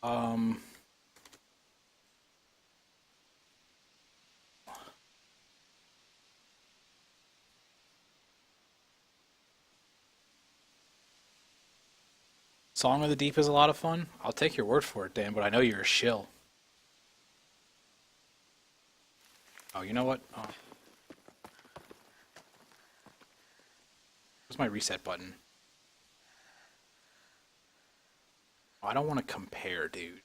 Um, Song of the Deep is a lot of fun. I'll take your word for it, Dan, but I know you're a shill. Oh, you know what? Oh, where's my reset button? Oh, I don't want to compare, dude.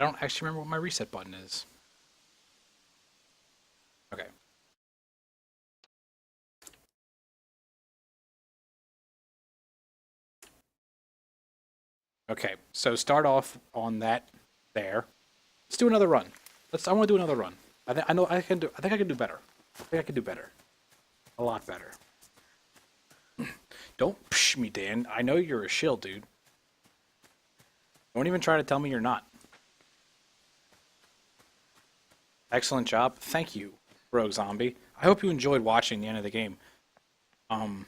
I don't actually remember what my reset button is. Okay. Okay, so start off on that there. Let's do another run. I want to do another run. I know I can do. I think I can do better. I think I can do better. A lot better. Don't psh me, Dan. I know you're a shill, dude. Don't even try to tell me you're not. Excellent job. Thank you, Rogue Zombie. I hope you enjoyed watching the end of the game. Um,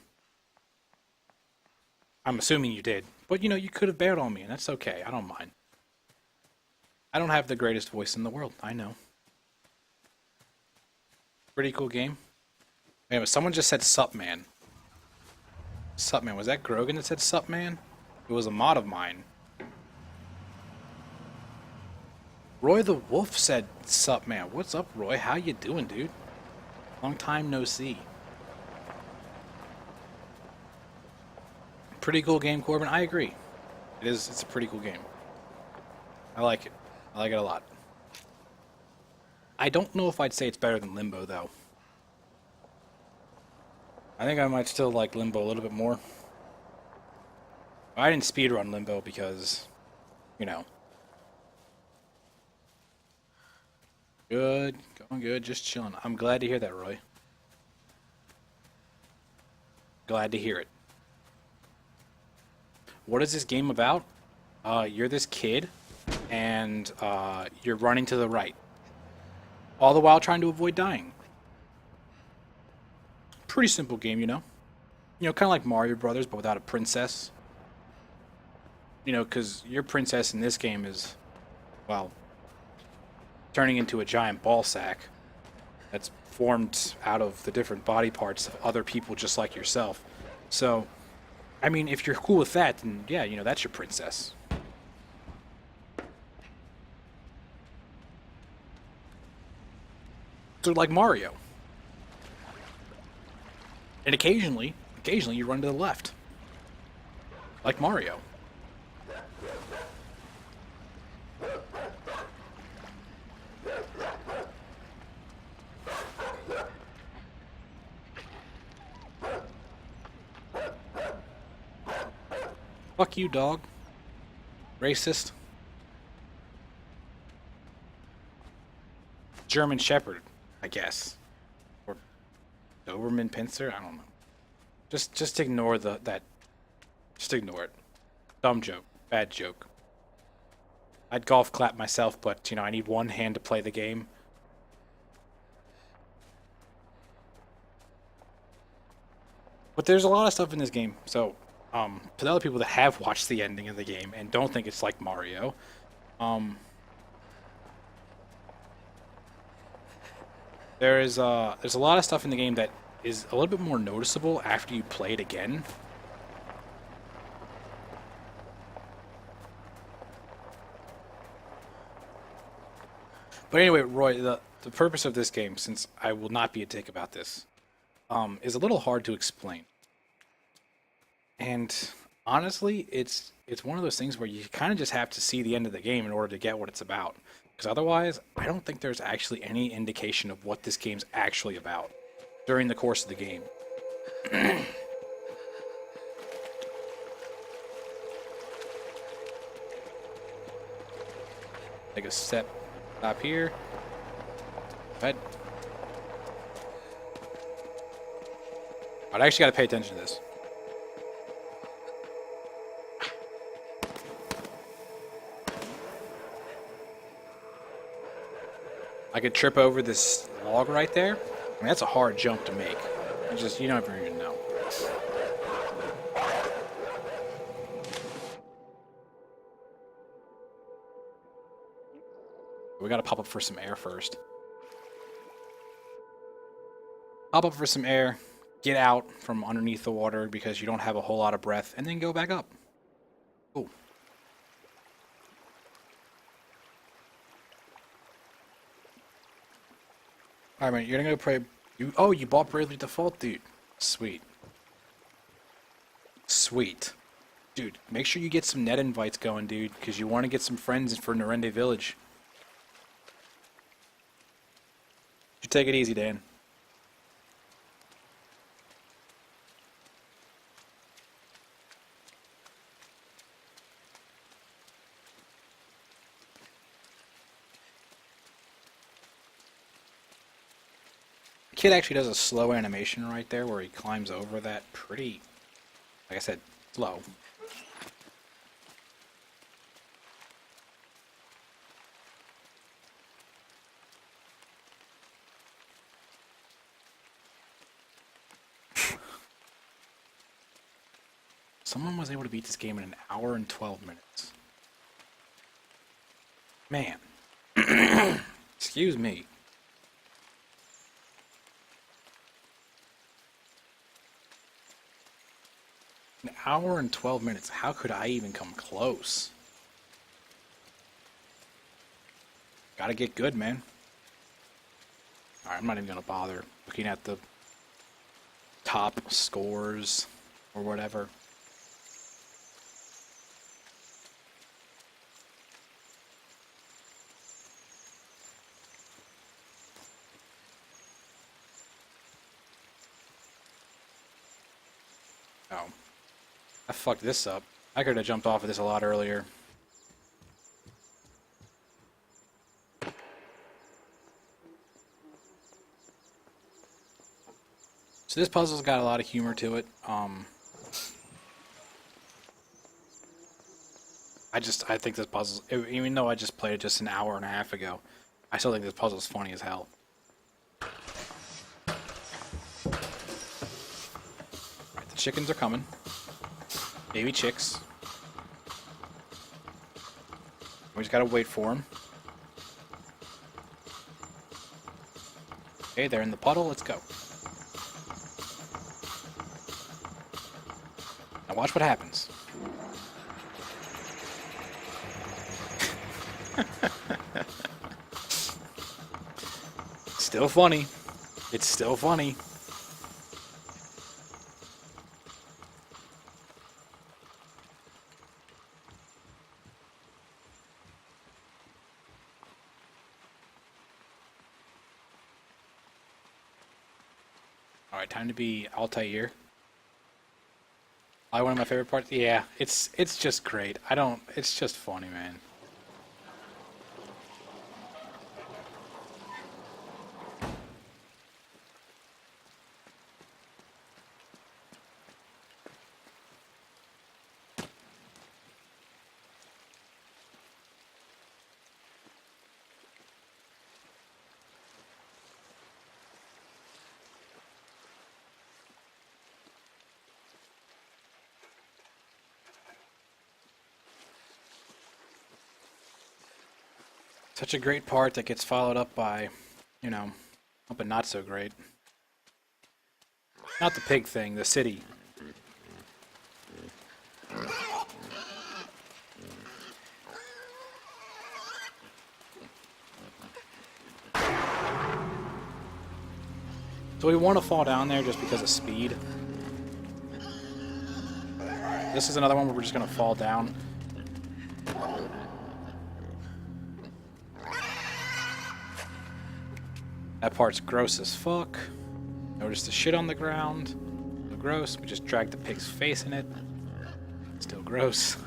I'm assuming you did. But you know, you could have bailed on me, and that's okay. I don't mind. I don't have the greatest voice in the world. I know. Pretty cool game. Anyway, someone just said sup, man. Sup, man. Was that Grogan that said sup, man? It was a mod of mine. Roy the Wolf said sup, man. What's up, Roy? How you doing, dude? Long time no see. Pretty cool game, Corbin. I agree. It is. It's a pretty cool game. I like it. I like it a lot. I don't know if I'd say it's better than Limbo, though. I think I might still like Limbo a little bit more. I didn't speedrun Limbo because, you know. Good. Going good. Just chilling. I'm glad to hear that, Roy. Glad to hear it. What is this game about? You're this kid, and you're running to the right. All the while trying to avoid dying. Pretty simple game, you know? You know, kind of like Mario Brothers, but without a princess. You know, because your princess in this game is, well, turning into a giant ball sack that's formed out of the different body parts of other people just like yourself. So, I mean, if you're cool with that, then yeah, you know, that's your princess. So like Mario. And occasionally you run to the left. Like Mario. Fuck you, dog. Racist. German Shepherd, I guess. Or Doberman Pincer? I don't know. Just ignore that. Just ignore it. Dumb joke. Bad joke. I'd golf clap myself, but, you know, I need one hand to play the game. But there's a lot of stuff in this game, so, for the other people that have watched the ending of the game and don't think it's like Mario, there's a lot of stuff in the game that is a little bit more noticeable after you play it again. But anyway, Roy, the purpose of this game, since I will not be a dick about this, is a little hard to explain. And honestly, it's one of those things where you kind of just have to see the end of the game in order to get what it's about. Because otherwise, I don't think there's actually any indication of what this game's actually about during the course of the game. Take a step up here. Head. I actually got to pay attention to this. I could trip over this log right there. I mean, that's a hard jump to make. It's just, you don't even know. We gotta pop up for some air first. Pop up for some air, get out from underneath the water because you don't have a whole lot of breath, and then go back up. Cool. Alright, man, you're gonna go play... you bought Bravely Default, dude. Sweet. Sweet. Dude, make sure you get some net invites going, dude, because you want to get some friends for Narende Village. You take it easy, Dan. The kid actually does a slow animation right there where he climbs over that pretty, like I said, slow. Someone was able to beat this game in an hour and 12 minutes. Man. Excuse me. An hour and 12 minutes. How could I even come close? Gotta get good, man. Alright, I'm not even gonna bother looking at the top scores or whatever. Oh. I fucked this up. I could have jumped off of this a lot earlier. So this puzzle's got a lot of humor to it. I think this puzzle, even though I just played it just an hour and a half ago, I still think this puzzle's funny as hell. Alright, the chickens are coming. Baby chicks. We just gotta wait for them. Okay, they're in the puddle. Let's go. Now watch what happens. Still funny. It's still funny. Alright, time to be Altair. One of my favorite parts. Yeah, it's just great. It's just funny, man. Such a great part that gets followed up by, you know, but not so great. Not the pig thing, the city. So we want to fall down there just because of speed. This is another one where we're just going to fall down. That part's gross as fuck. Notice the shit on the ground. Still gross. We just dragged the pig's face in it. Still gross.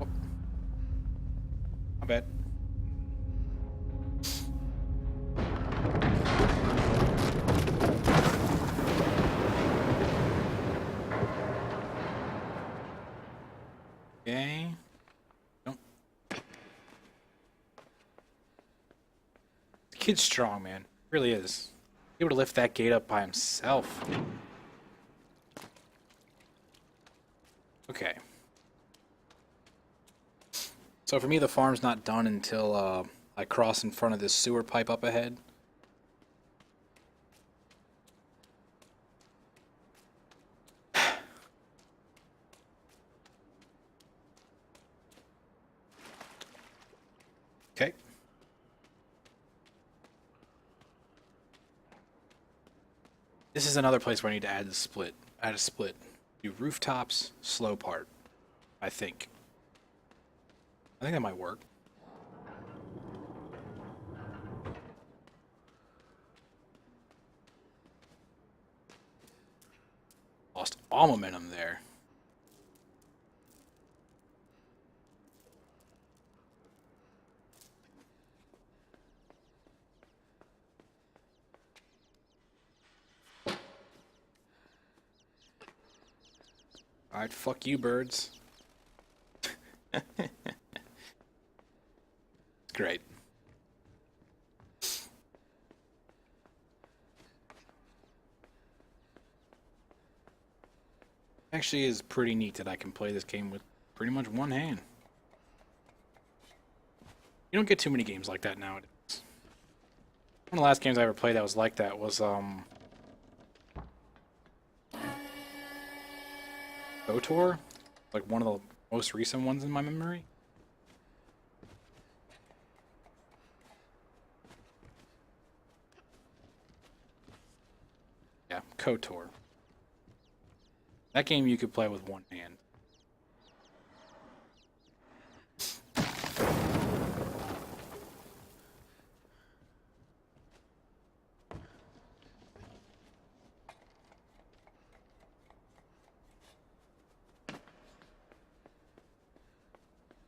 Oh. My bad. Okay. Nope. Kid's strong, man. Really is. Able to lift that gate up by himself. Okay. So for me, the farm's not done until I cross in front of this sewer pipe up ahead. Okay. This is another place where I need to add the split. Add a split. Do rooftops, slow part. I think that might work. Lost all momentum there. Alright, fuck you, birds. Great. Actually is pretty neat that I can play this game with pretty much one hand. You don't get too many games like that nowadays. One of the last games I ever played that was like that was KOTOR, like one of the most recent ones in my memory. Yeah, KOTOR. That game you could play with one hand.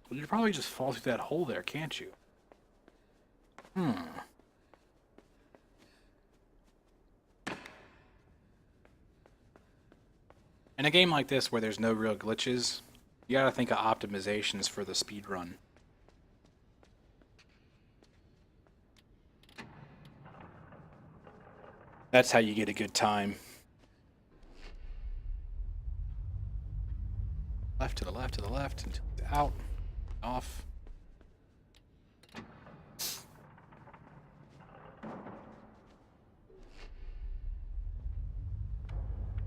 Well, you could probably just fall through that hole there, can't you? In a game like this where there's no real glitches, you gotta think of optimizations for the speed run. That's how you get a good time. Left to the left to the left until it's out, off.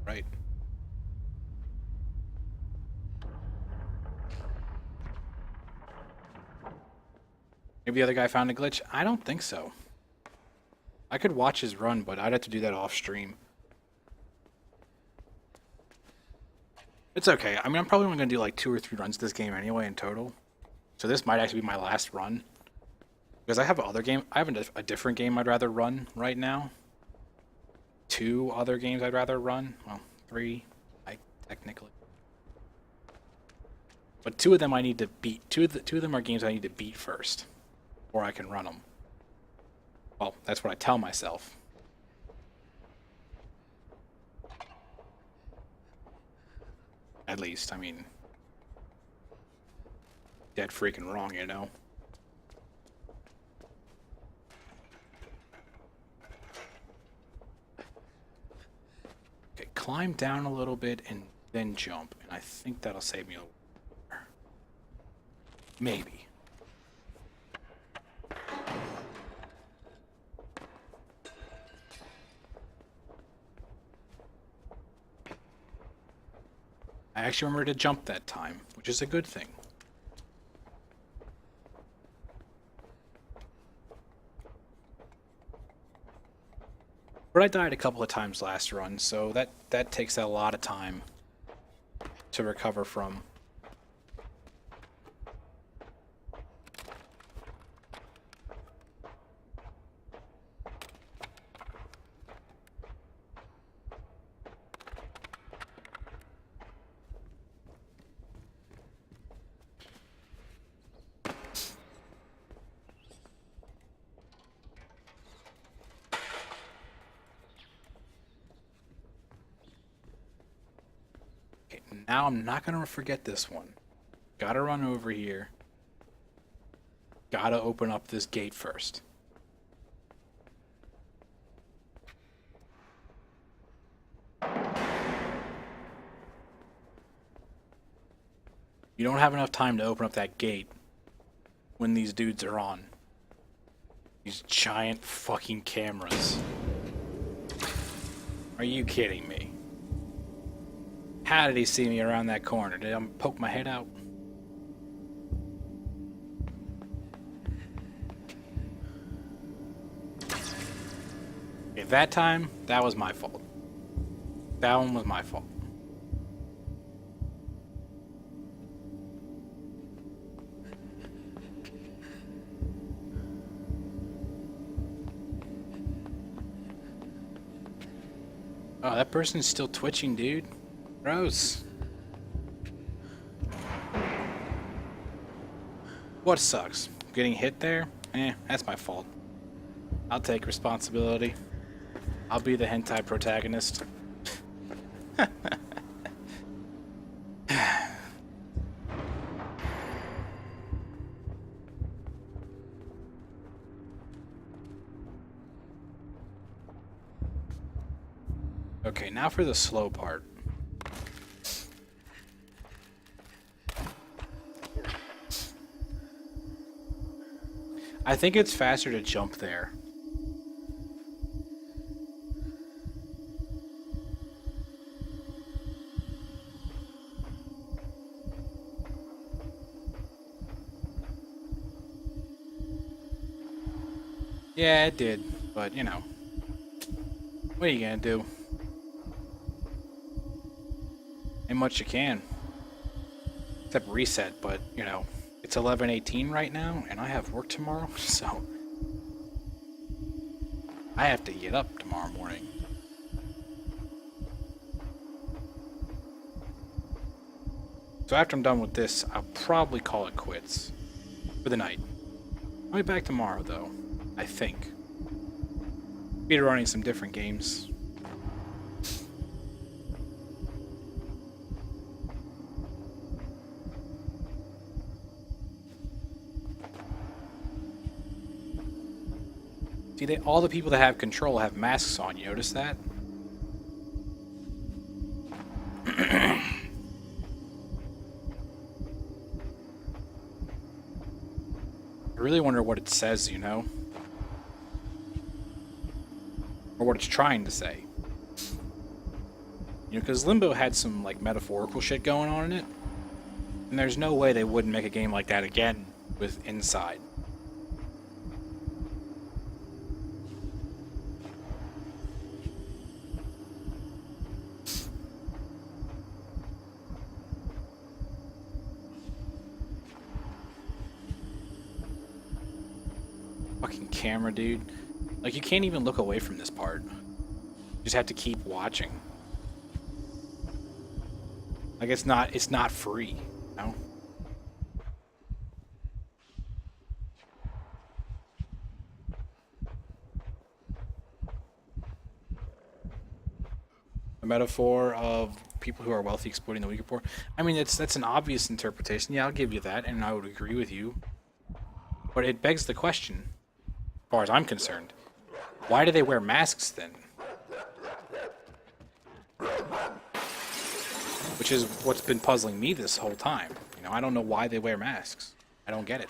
Right. Maybe the other guy found a glitch? I don't think so. I could watch his run, but I'd have to do that off stream. It's okay. I mean, I'm probably only going to do like 2 or 3 runs this game anyway in total. So this might actually be my last run. Because I have other game. I have a different game I'd rather run right now. 2 other games I'd rather run. Well, 3, technically. But 2 of them I need to beat. Two of them are games I need to beat first. Or I can run them. Well, that's what I tell myself. At least, I mean, dead freaking wrong, you know? Okay, climb down a little bit and then jump, and I think that'll save me a little. Maybe. I actually remembered to jump that time, which is a good thing. But I died a couple of times last run, so that takes a lot of time to recover from. Now I'm not going to forget this one. Gotta run over here. Gotta open up this gate first. You don't have enough time to open up that gate when these dudes are on. These giant fucking cameras. Are you kidding me? How did he see me around that corner? Did I poke my head out? Okay, that time, that was my fault. That one was my fault. Oh, that person's still twitching, dude. Gross. What sucks? Getting hit there? That's my fault. I'll take responsibility. I'll be the hentai protagonist. Okay, now for the slow part. I think it's faster to jump there. Yeah, it did, but you know, what are you gonna do? Ain't much you can. Except reset, but you know, it's 11:18 right now, and I have work tomorrow, so I have to get up tomorrow morning. So after I'm done with this, I'll probably call it quits for the night. I'll be back tomorrow, though, I think. Speedrunning some different games. See, all the people that have control have masks on. You notice that? I really wonder what it says, you know? Or what it's trying to say. You know, because Limbo had some, like, metaphorical shit going on in it. And there's no way they wouldn't make a game like that again with Inside. Fucking camera, dude. Like, you can't even look away from this part. You just have to keep watching. Like, it's not free, you know? A metaphor of people who are wealthy exploiting the weaker poor. I mean, that's an obvious interpretation. Yeah, I'll give you that, and I would agree with you. But it begs the question, as far as I'm concerned, why do they wear masks then? Which is what's been puzzling me this whole time. You know, I don't know why they wear masks. I don't get it.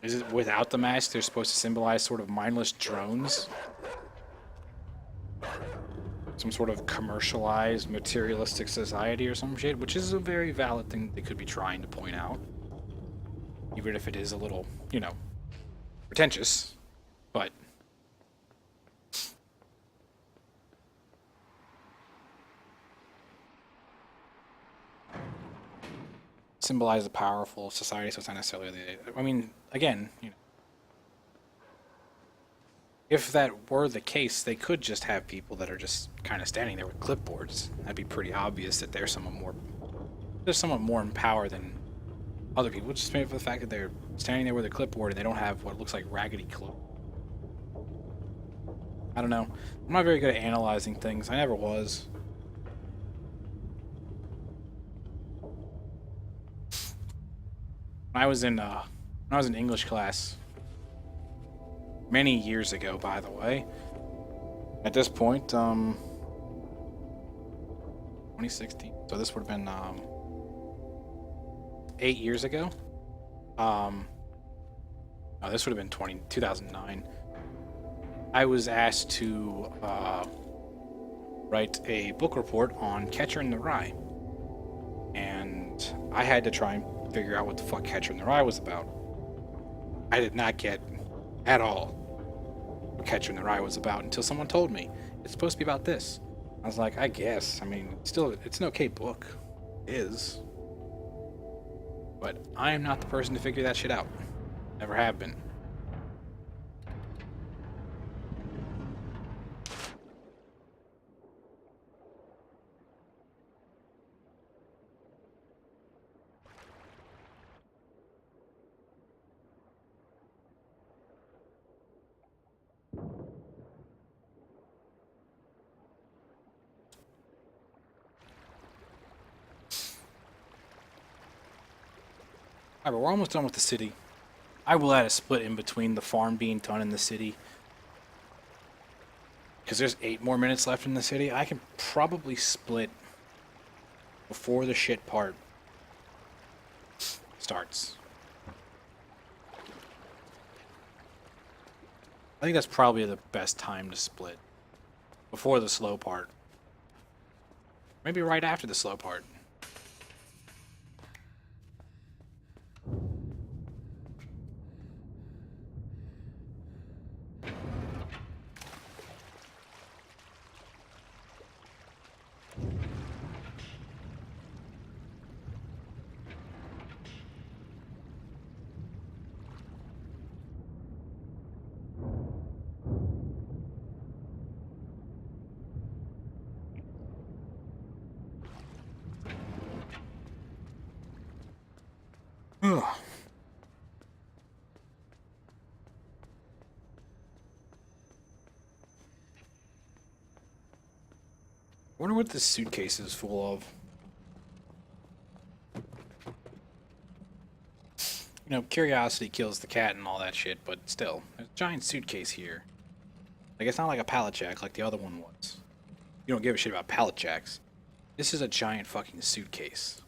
Is it without the mask they're supposed to symbolize sort of mindless drones? Some sort of commercialized, materialistic society or some shit, which is a very valid thing they could be trying to point out. Even if it is a little, you know, pretentious. But symbolize a powerful society, so it's not necessarily I mean, again, you know, if that were the case, they could just have people that are just kind of standing there with clipboards. That'd be pretty obvious that they're somewhat more in power than other people, just maybe for the fact that they're standing there with a clipboard and they don't have what looks like raggedy clothes. I don't know. I'm not very good at analyzing things. I never was. When I was in English class, many years ago, by the way, At this point, 2016. So this would have been 8 years ago. No, this would have been 2009. I was asked to write a book report on Catcher in the Rye, and I had to try and figure out what the fuck Catcher in the Rye was about. I did not get at all what Catcher in the Rye was about until someone told me it's supposed to be about this. I was like, I guess. I mean, it's an okay book. It is. But I am not the person to figure that shit out. Never have been. Alright, but we're almost done with the city. I will add a split in between the farm being done in the city. Because there's 8 more minutes left in the city. I can probably split before the shit part starts. I think that's probably the best time to split. Before the slow part. Maybe right after the slow part. Ugh. I wonder what this suitcase is full of. You know, curiosity kills the cat and all that shit, but still, there's a giant suitcase here. Like, it's not like a pallet jack like the other one was. You don't give a shit about pallet jacks. This is a giant fucking suitcase.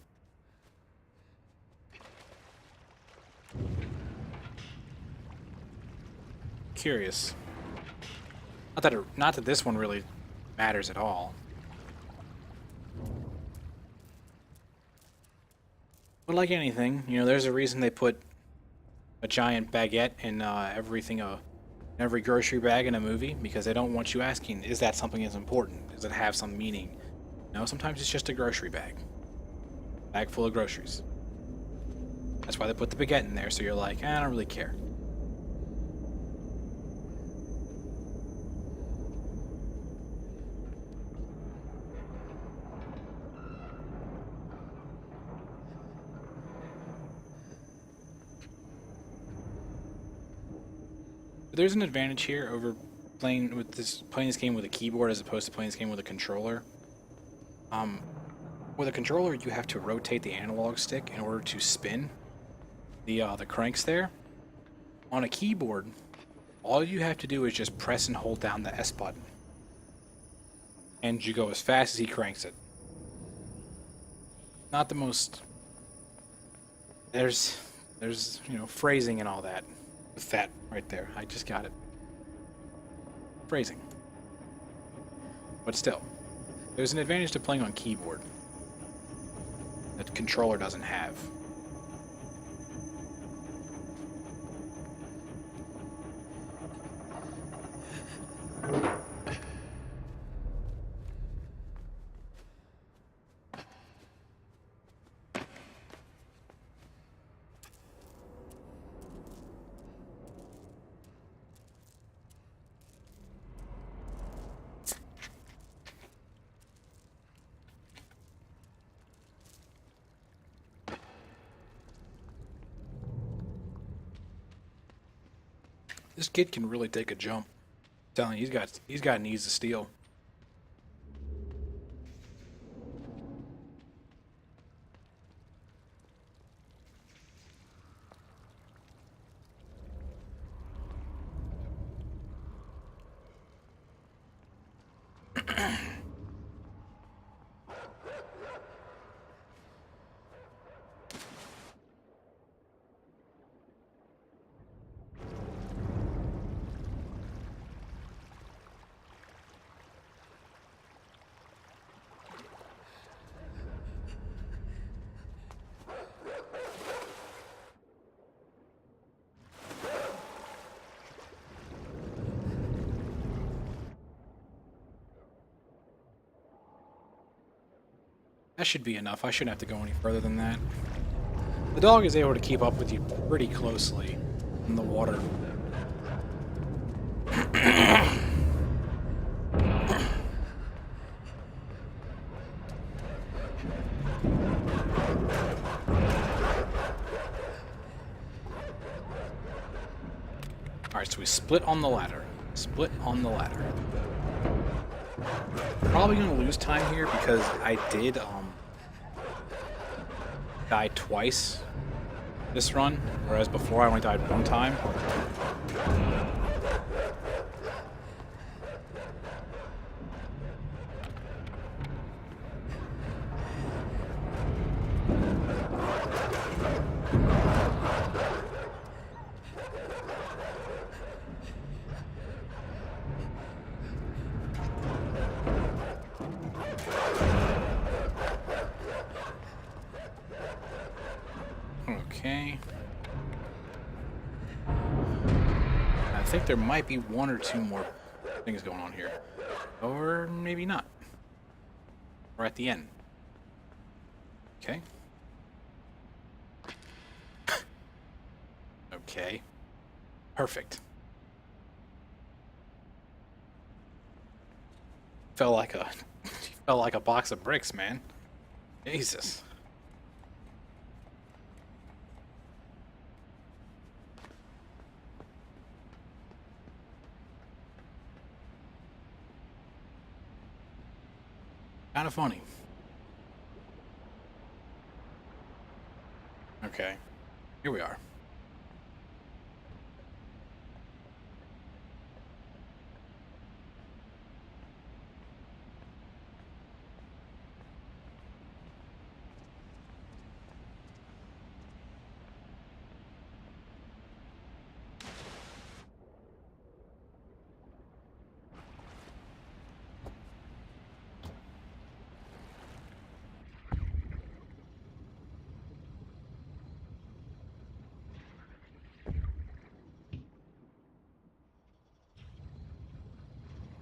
Curious. Not that this one really matters at all. But like anything, you know, there's a reason they put a giant baguette in every grocery bag in a movie, because they don't want you asking, is that something that's important? Does it have some meaning? No, sometimes it's just a grocery bag. Bag full of groceries. That's why they put the baguette in there, so you're like, I don't really care. There's an advantage here over playing this game with a keyboard as opposed to playing this game with a controller. With a controller, you have to rotate the analog stick in order to spin the cranks there. On a keyboard, all you have to do is just press and hold down the S button, and you go as fast as he cranks it. Not the most. There's phrasing and all that. With that right there, I just got it. Phrasing. But still, there's an advantage to playing on keyboard that the controller doesn't have. This kid can really take a jump. I'm telling you, he's got knees of steel. That should be enough. I shouldn't have to go any further than that. The dog is able to keep up with you pretty closely in the water. Alright, so we split on the ladder. Split on the ladder. Probably gonna lose time here because I did die twice this run, whereas before I only died one time. Okay. I think there might be one or two more things going on here. Or maybe not. We're at the end. Okay. Okay. Perfect. Felt like a box of bricks, man. Jesus. Kind of funny. Okay. Here we are.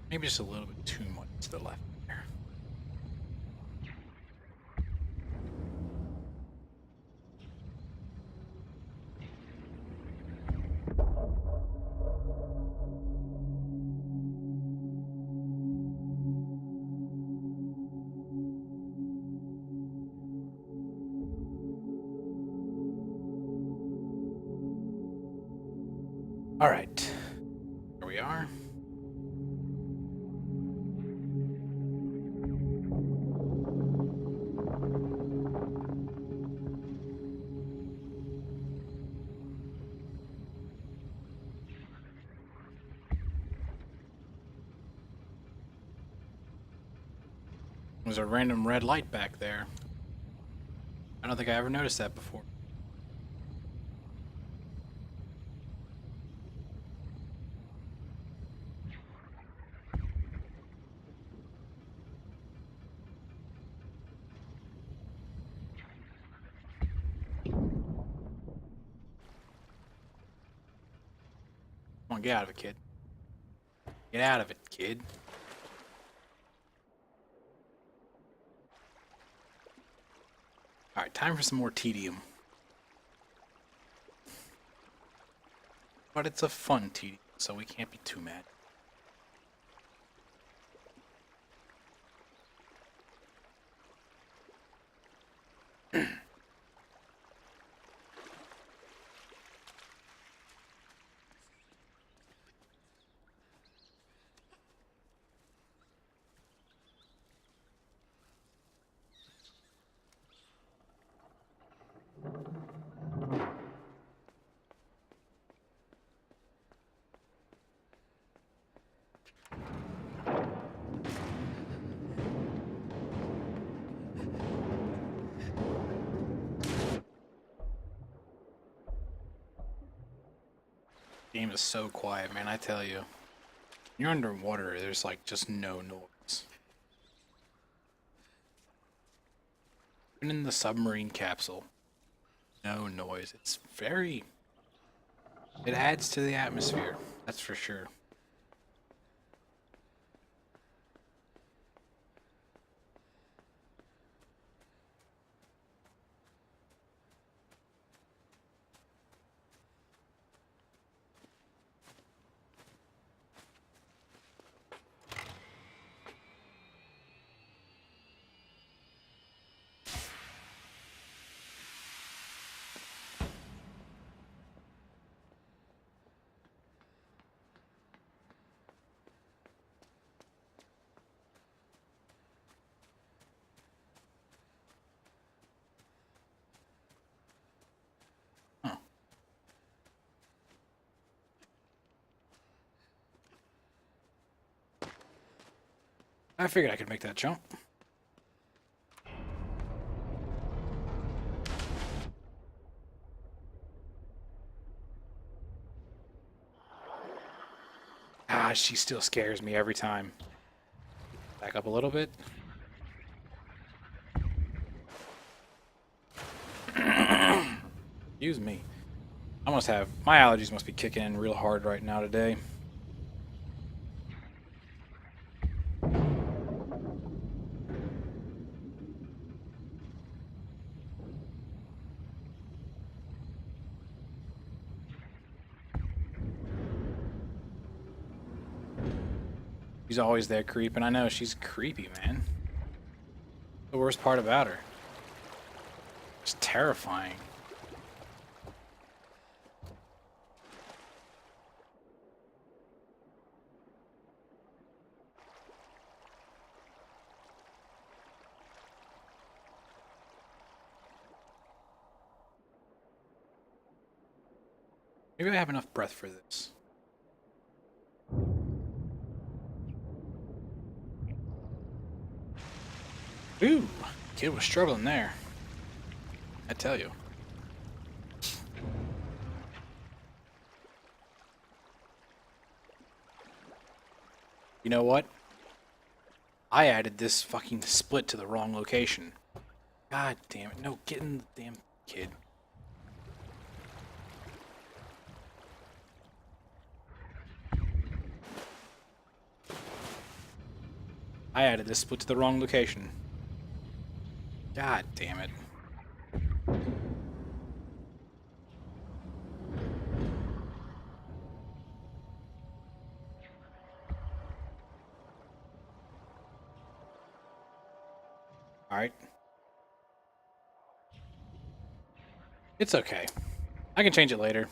Maybe just a little bit too much to the left there. All right. Here we are. There's a random red light back there. I don't think I ever noticed that before. Come on, get out of it, kid. Get out of it, kid. Alright, time for some more tedium. But it's a fun tedium, so we can't be too mad. Game is so quiet, man, I tell you. You're underwater, there's like just no noise. Even in the submarine capsule, no noise. It's very... It adds to the atmosphere, that's for sure. Huh. I figured I could make that jump. Ah, she still scares me every time. Back up a little bit. Excuse me. I must have... My allergies must be kicking in real hard right now today. She's always there creeping. I know, she's creepy, man. The worst part about her. It's terrifying. Maybe I have enough breath for this. Ooh, kid was struggling there. I tell you. You know what? I added this fucking split to the wrong location. God damn it. No, get in the damn kid. I added this split to the wrong location. God damn it. Alright. It's okay. I can change it later.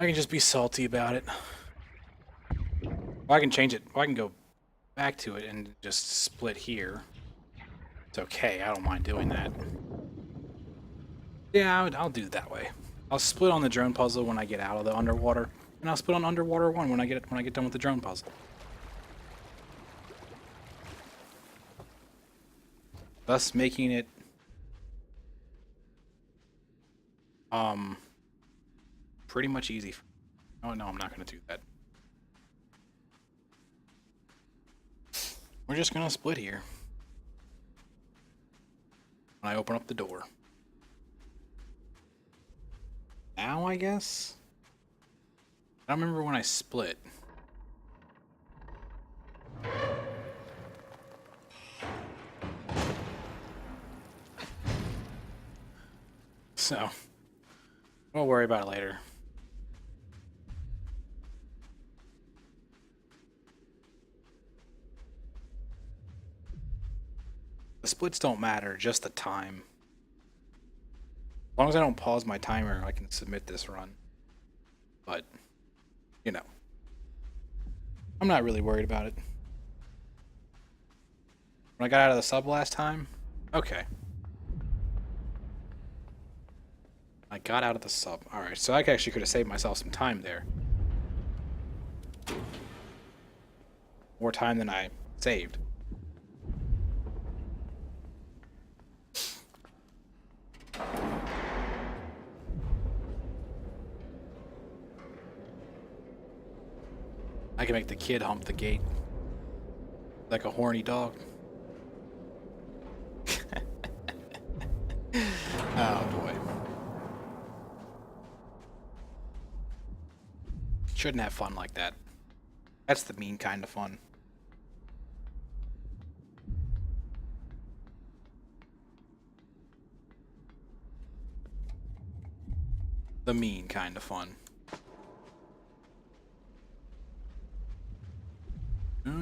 I can just be salty about it. Or I can change it. Or I can go back to it and just split here. It's okay. I don't mind doing that. Yeah, I'll do it that way. I'll split on the drone puzzle when I get out of the underwater, and I'll split on underwater one when I get done with the drone puzzle. Thus making it pretty much easy. Oh no, I'm not gonna do that. We're just gonna split here. When I open up the door. Now, I guess? I don't remember when I split. So, we'll worry about it later. The splits don't matter, just the time. As long as I don't pause my timer, I can submit this run. But, you know. I'm not really worried about it. When I got out of the sub last time, okay. I got out of the sub. Alright, so I actually could have saved myself some time there. More time than I saved. I can make the kid hump the gate. Like a horny dog. Oh boy. Shouldn't have fun like that. That's the mean kind of fun. The mean kind of fun.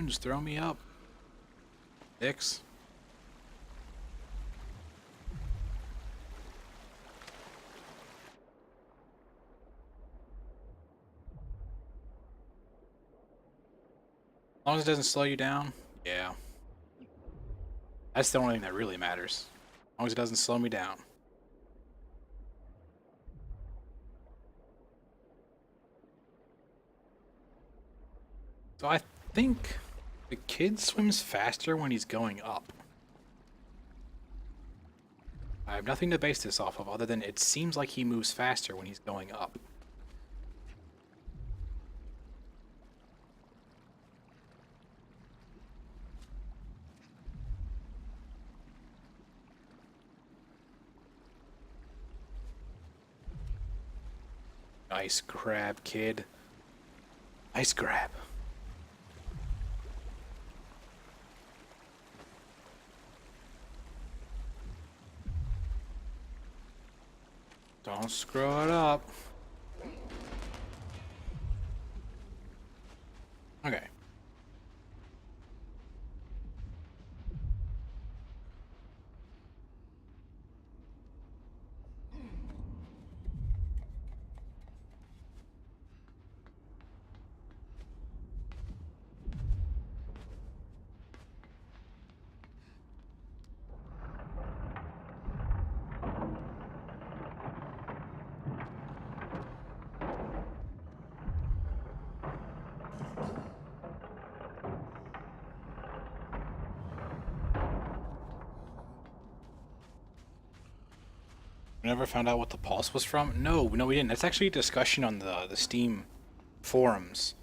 Just throw me up. Dicks. As long as it doesn't slow you down, yeah. That's the only thing that really matters. As long as it doesn't slow me down. So I think the kid swims faster when he's going up. I have nothing to base this off of other than it seems like he moves faster when he's going up. Nice grab, kid. Nice grab. Don't screw it up. Okay. We never found out what the pulse was from? No, we didn't. That's actually a discussion on the Steam forums.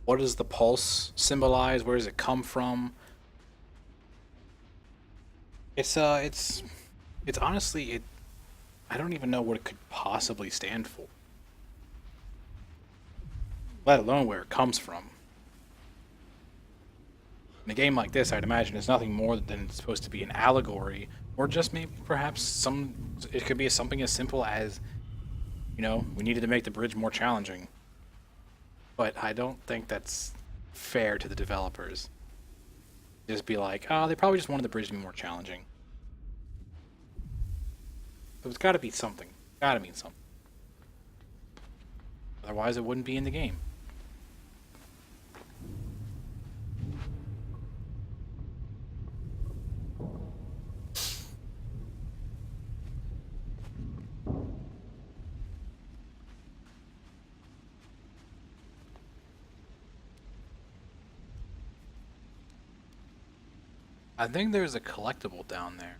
What does the pulse symbolize? Where does it come from? It's honestly, I don't even know what it could possibly stand for. Let alone where it comes from. In a game like this, I'd imagine it's nothing more than it's supposed to be an allegory, or just maybe perhaps it could be something as simple as, you know, we needed to make the bridge more challenging. But I don't think that's fair to the developers. Just be like, oh, they probably just wanted the bridge to be more challenging. So it's gotta be something. Gotta mean something. Otherwise it wouldn't be in the game. I think there's a collectible down there.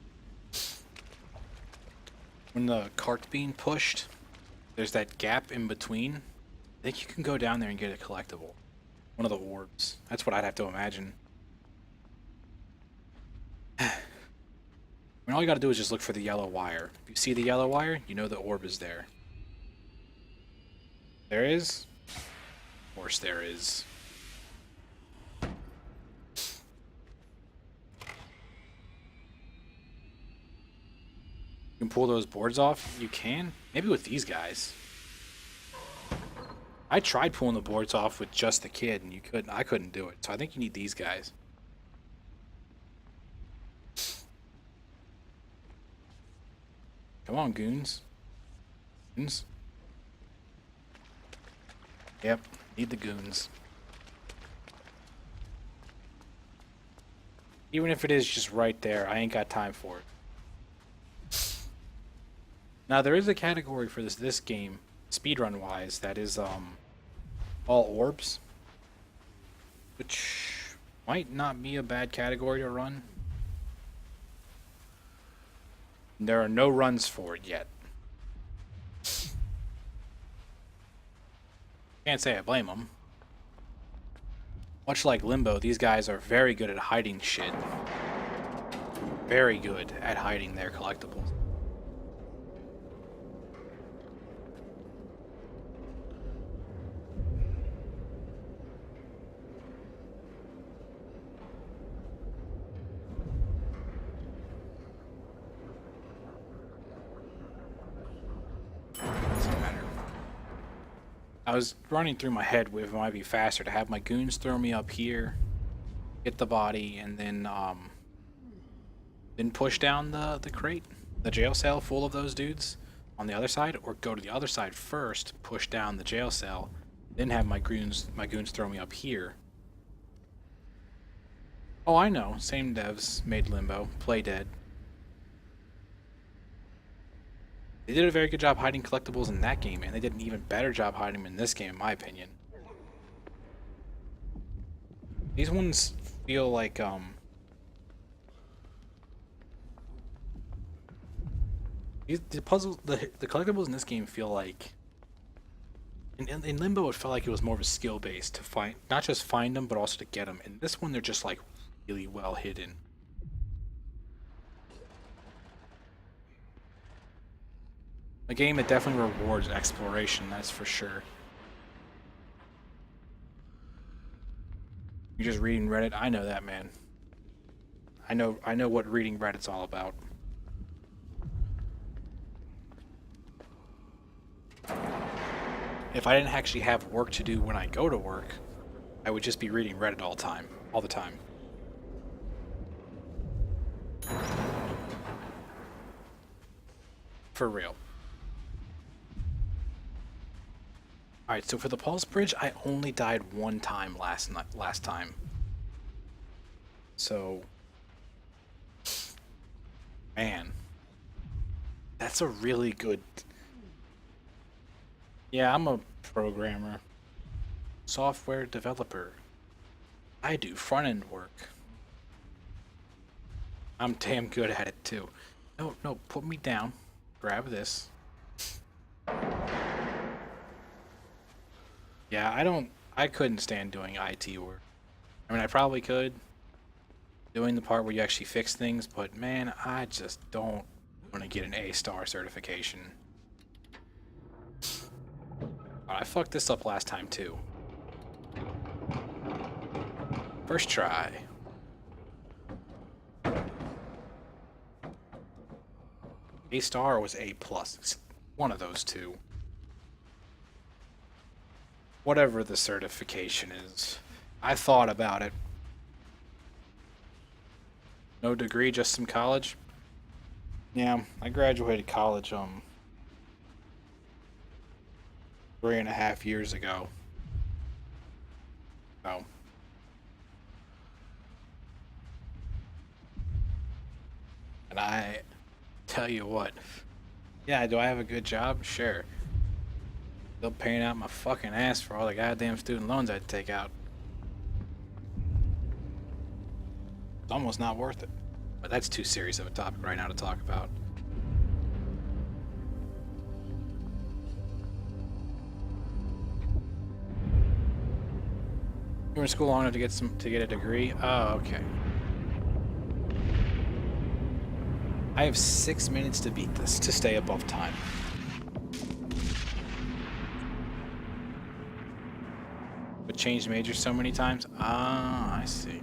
When the cart's being pushed, there's that gap in between. I think you can go down there and get a collectible. One of the orbs. That's what I'd have to imagine. I mean, all you gotta do is just look for the yellow wire. If you see the yellow wire, you know the orb is there. There is? Of course there is. You can pull those boards off? You can? Maybe with these guys. I tried pulling the boards off with just the kid, and I couldn't do it. So I think you need these guys. Come on, goons. Goons. Yep, need the goons. Even if it is just right there, I ain't got time for it. Now there is a category for this game, speedrun wise, that is all orbs, which might not be a bad category to run. There are no runs for it yet. Can't say I blame them. Much like Limbo, these guys are very good at hiding shit. Very good at hiding their collectibles. Doesn't matter. I was running through my head with it might be faster to have my goons throw me up here, hit the body, and then push down the crate, the jail cell full of those dudes on the other side, or go to the other side first, push down the jail cell, then have my goons throw me up here. Oh, I know. Same devs made Limbo, Play Dead. They did a very good job hiding collectibles in that game, and they did an even better job hiding them in this game, in my opinion. These ones feel like, the puzzles, the collectibles in this game feel like... In Limbo, it felt like it was more of a skill-based to find, not just find them, but also to get them. In this one, they're just, like, really well hidden. A game that definitely rewards exploration, that's for sure. You're just reading Reddit? I know that, man. I know what reading Reddit's all about. If I didn't actually have work to do when I go to work, I would just be reading Reddit all the time. For real. Alright, so for the Pulse Bridge, I only died one time last time. So... Man. That's a really good... Yeah, I'm a programmer. Software developer. I do front-end work. I'm damn good at it, too. No, put me down. Grab this. Yeah, I couldn't stand doing IT work. I mean, I probably could. Doing the part where you actually fix things, but man, I just don't want to get an A-star certification. I fucked this up last time, too. First try. A-star was A+. One of those two. Whatever the certification is. I thought about it. No degree, just some college? Yeah, I graduated college, 3.5 years ago. So. And I tell you what. Yeah, do I have a good job? Sure. Still paying out my fucking ass for all the goddamn student loans I had to take out. It's almost not worth it. But that's too serious of a topic right now to talk about. You were in school long enough to get a degree? Oh, okay. I have 6 minutes to beat this to stay above time. But changed majors so many times? Ah, I see.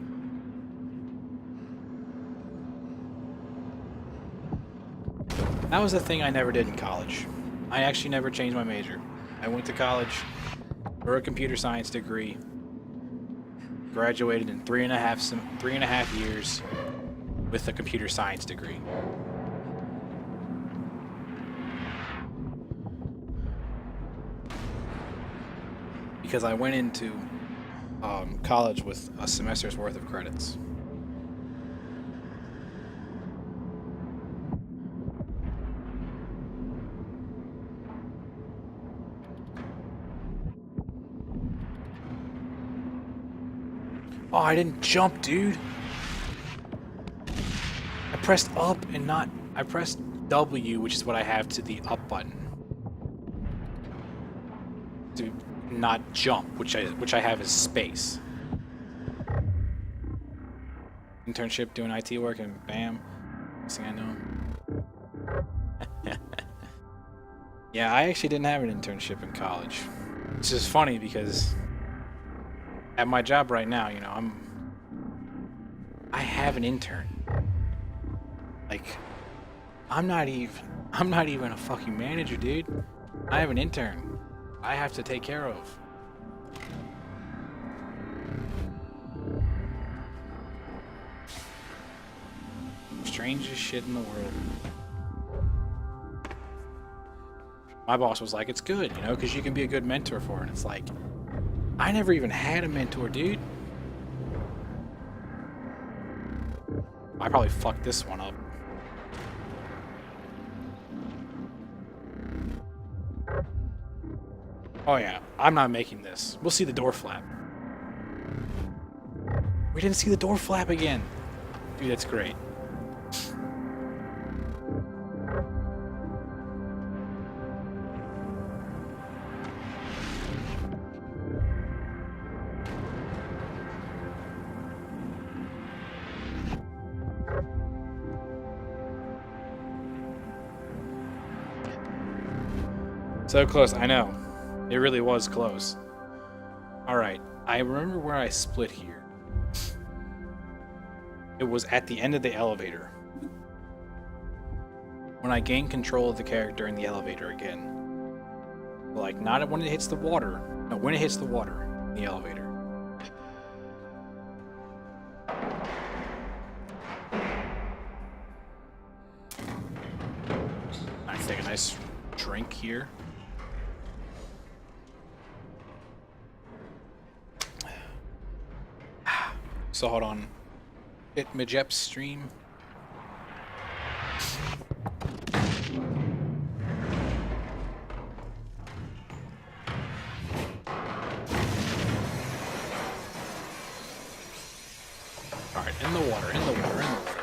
That was the thing I never did in college. I actually never changed my major. I went to college for a computer science degree, graduated in 3.5 years with a computer science degree. Because I went into college with a semester's worth of credits. Oh, I didn't jump, dude. I pressed up and not... I pressed W, which is what I have to the up button. To not jump, which I have as space. Internship doing IT work and bam. Next thing I know. Yeah, I actually didn't have an internship in college. Which is funny because at my job right now, you know, I have an intern. Like, I'm not even a fucking manager, dude. I have an intern I have to take care of. Strangest shit in the world. My boss was like, it's good, you know, because you can be a good mentor for her. And it's like, I never even had a mentor, dude. I probably fucked this one up. Oh yeah, I'm not making this. We'll see the door flap. We didn't see the door flap again. Dude, that's great. So close, I know. It really was close. Alright, I remember where I split here. It was at the end of the elevator. When I gain control of the character in the elevator again. Like, not when it hits the water. No, when it hits the water in the elevator. I take a nice drink here. Saw it on Majep's stream. Alright, in the water, in the water, in the water.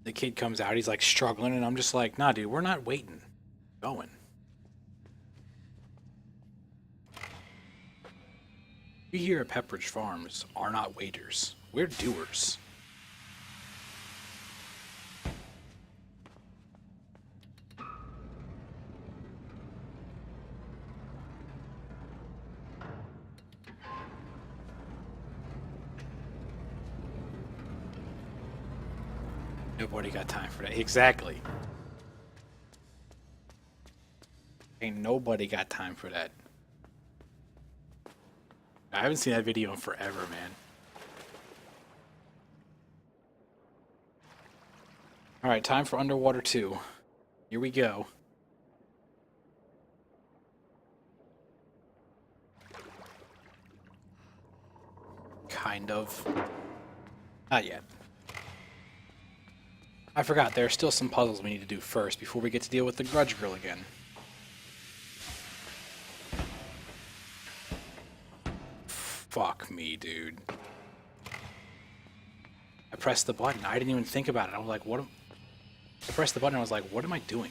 The kid comes out, he's like struggling, and I'm just like, nah, dude, we're not waiting. Going. We here at Pepperidge Farms are not waiters. We're doers. Nobody got time for that. Exactly. Ain't nobody got time for that. I haven't seen that video in forever, man. Alright, time for Underwater 2. Here we go. Kind of. Not yet. I forgot, there are still some puzzles we need to do first before we get to deal with the Grudge Girl again. Fuck me, dude. I pressed the button. I didn't even think about it. I was like, what? I pressed the button and I was like, what am I doing?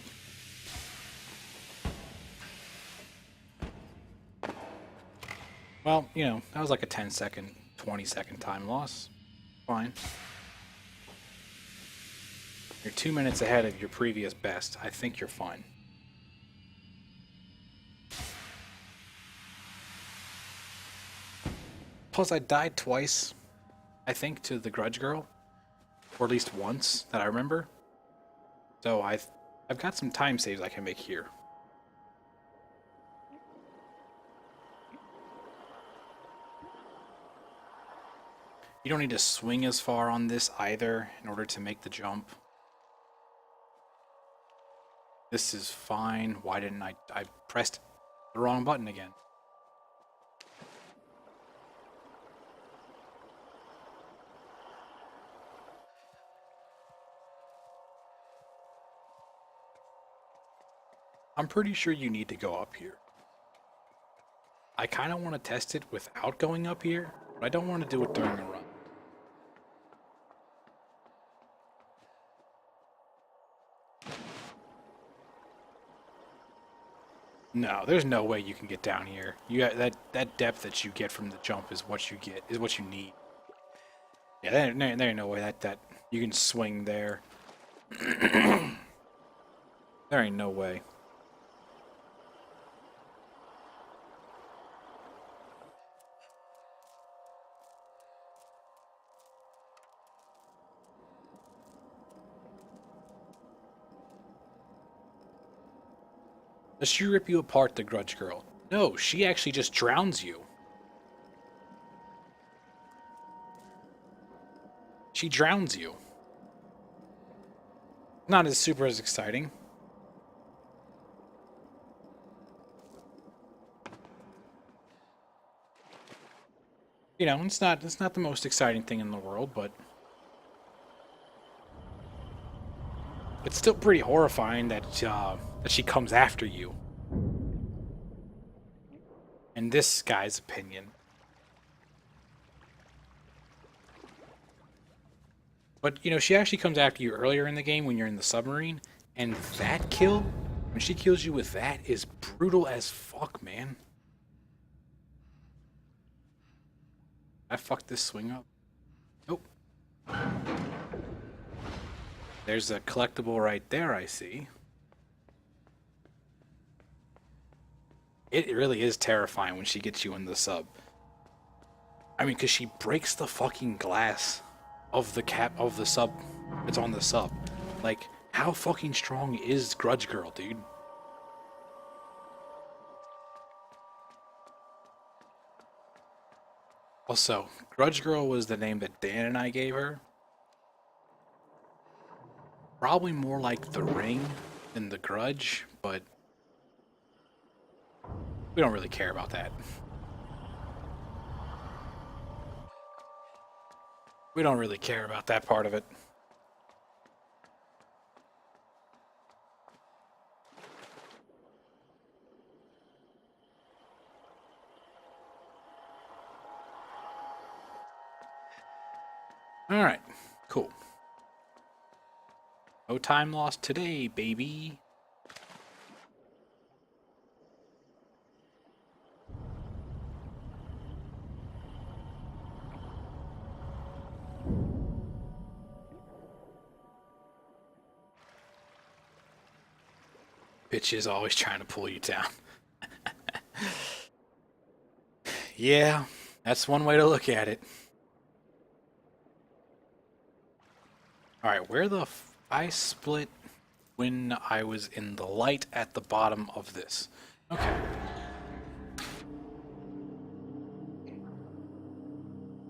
Well, you know, that was like a 10-second, 20-second time loss. Fine. You're 2 minutes ahead of your previous best. I think you're fine. Plus, I died twice, I think, to the Grudge Girl. Or at least once, that I remember. So I've got some time saves I can make here. You don't need to swing as far on this either in order to make the jump. This is fine. Why didn't I pressed the wrong button again. I'm pretty sure you need to go up here. I kind of want to test it without going up here, but I don't want to do it during a run. No, there's no way you can get down here. You got that depth that you get from the jump is what you get, is what you need. Yeah, there ain't no way that you can swing there. There ain't no way. Does she rip you apart, the Grudge Girl? No, she actually just drowns you. She drowns you. Not as super as exciting. You know, it's not the most exciting thing in the world, but it's still pretty horrifying that she comes after you. In this guy's opinion. But, you know, she actually comes after you earlier in the game when you're in the submarine, and that kill, when she kills you with that, is brutal as fuck, man. I fucked this swing up. Nope. There's a collectible right there, I see. It really is terrifying when she gets you in the sub. I mean, because she breaks the fucking glass of the cap of the sub. It's on the sub. Like, how fucking strong is Grudge Girl, dude? Also, Grudge Girl was the name that Dan and I gave her. Probably more like the Ring than the Grudge, but we don't really care about that. We don't really care about that part of it. Alright, cool. No time lost today, baby. Bitch is always trying to pull you down. Yeah, that's one way to look at it. Alright, where the I split when I was in the light at the bottom of this. Okay.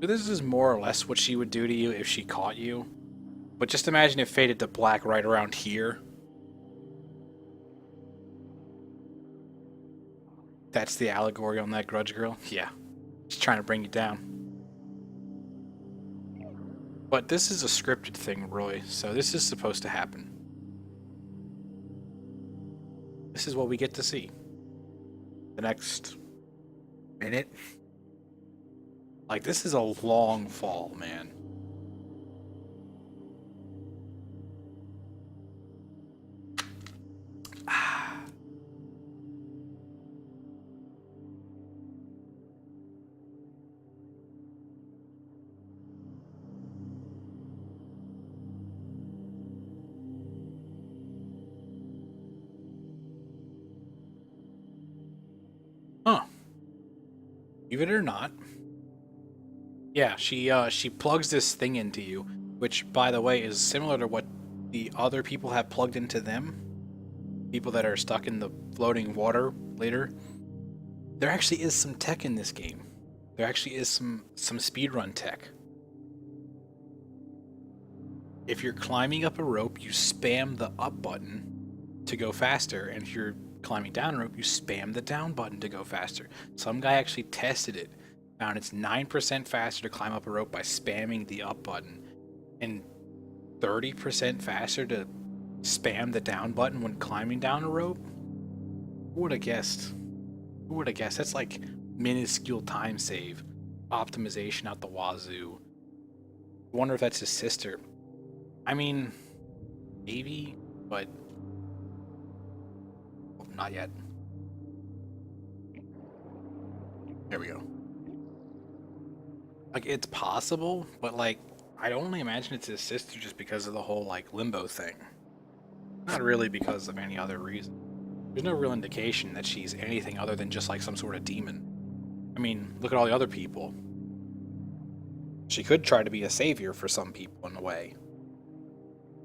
So this is more or less what she would do to you if she caught you. But just imagine it faded to black right around here. That's the allegory on that Grudge Girl? Yeah. She's trying to bring you down. But this is a scripted thing, Roy, so this is supposed to happen. This is what we get to see. The next minute. Like, this is a long fall, man. Huh. Believe it or not. Yeah, she plugs this thing into you, which, by the way, is similar to what the other people have plugged into them. People that are stuck in the floating water later. There actually is some tech in this game. There actually is some speedrun tech. If you're climbing up a rope, you spam the up button to go faster, and if you're climbing down a rope, you spam the down button to go faster. Some guy actually tested it, found it's 9% faster to climb up a rope by spamming the up button, and 30% faster to spam the down button when climbing down a rope. Who would have guessed? Who would have guessed? That's like minuscule time save, optimization out the wazoo. I wonder if that's his sister. I mean, maybe, but not yet. There we go. Like, it's possible, but like, I'd only imagine it's his sister just because of the whole like limbo thing. Not really because of any other reason. There's no real indication that she's anything other than just like some sort of demon. I mean, look at all the other people. She could try to be a savior for some people in a way.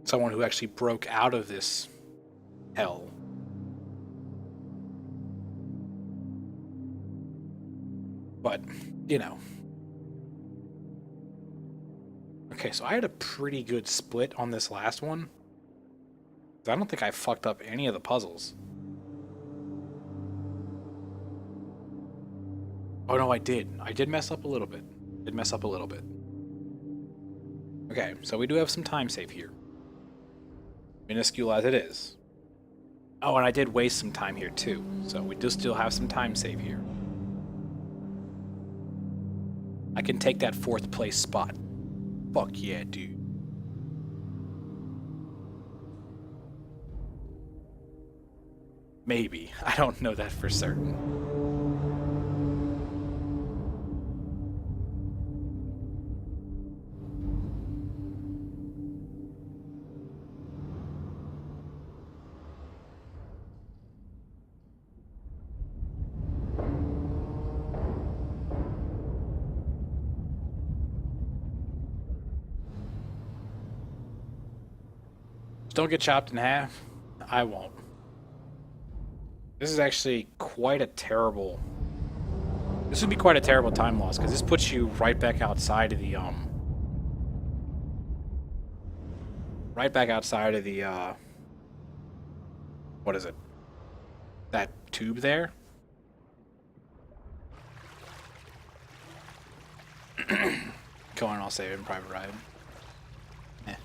Someone who actually broke out of this hell. But, you know. Okay, so I had a pretty good split on this last one. I don't think I fucked up any of the puzzles. Oh no, I did. I did mess up a little bit. Okay, so we do have some time save here. Minuscule as it is. Oh, and I did waste some time here too. So we do still have some time save here. I can take that 4th place spot. Fuck yeah, dude. Maybe. I don't know that for certain. Don't get chopped in half. I won't. This is actually quite a terrible... This would be quite a terrible time loss, because this puts you right back outside of the, Right back outside of the, What is it? That tube there? Go on, I'll save it in private ride. Eh.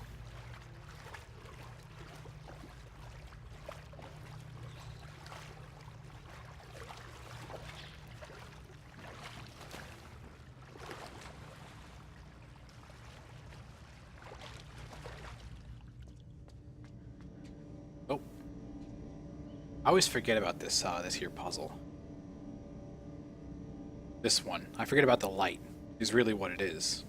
Oh. I always forget about this, this here puzzle. This one. I forget about the light, is really what it is.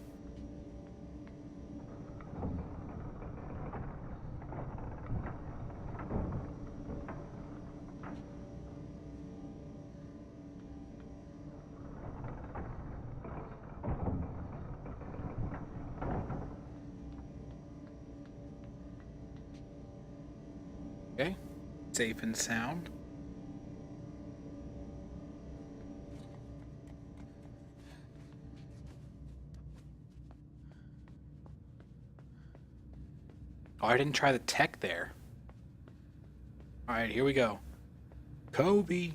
Okay. Safe and sound. Oh, I didn't try the tech there. Alright, here we go. Kobe.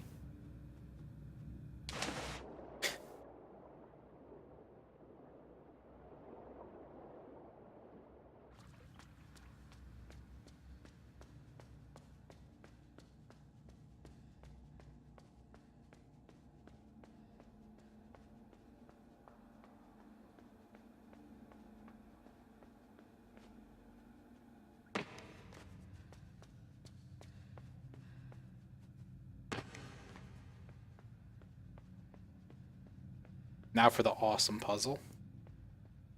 Now for the awesome puzzle.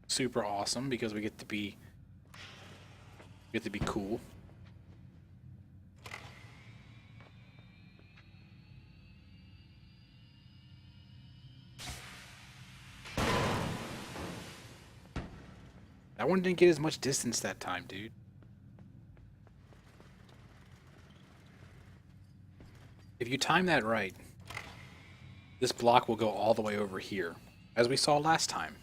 Super awesome because we get to be cool. That one didn't get as much distance that time, dude. If you time that right, this block will go all the way over here, as we saw last time.